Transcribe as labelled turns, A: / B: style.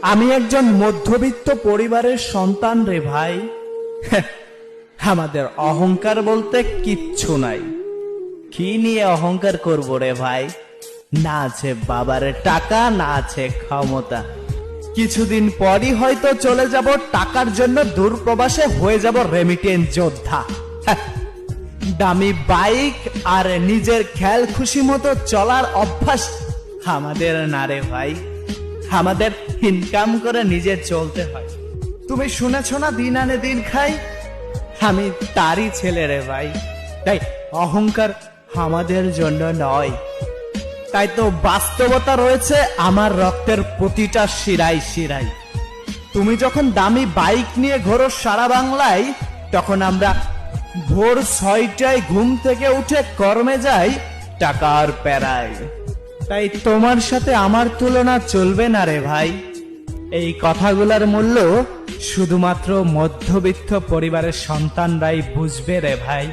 A: আমি একজন মধ্যবিত্ত পরিবারের সন্তান রে ভাই। আমাদের অহংকার বলতে কিচ্ছু নাই। কি নিয়ে অহংকার করব রে ভাই? না আছে বাবার টাকা, না আছে ক্ষমতা। কিছুদিন পরই হয়তো চলে যাব টাকার জন্য দূরপ্রবাসে, হয়ে যাব রেমিটেন্স যোদ্ধা। দামি বাইক আর নিজের খেয়াল খুশি মতো চলার অভ্যাস আমাদের না রে ভাই। আমাদের ইনকাম করে নিজে চলতে হয়। তুমি শুনেছ না, দিন আনে দিন খাই। আমি তারই ছেলে রে ভাই। তাই অহংকার আমাদের জন্য নয়। তাই তো বাস্তবতা রয়েছে আমার রক্তের প্রতিটা শিরায় শিরায়। তুমি যখন দামি বাইক নিয়ে ঘোরো সারা বাংলায়, তখন আমরা ভোর 6টায় ঘুম থেকে উঠে কর্মে যাই টাকার প্যারায়। তাই তোমার সাথে আমার তুলনা চলবে না রে ভাই। এই কথাগুলোর মূল্য শুধুমাত্র মধ্যবিত্ত পরিবারের সন্তানরাই বুঝবে রে ভাই।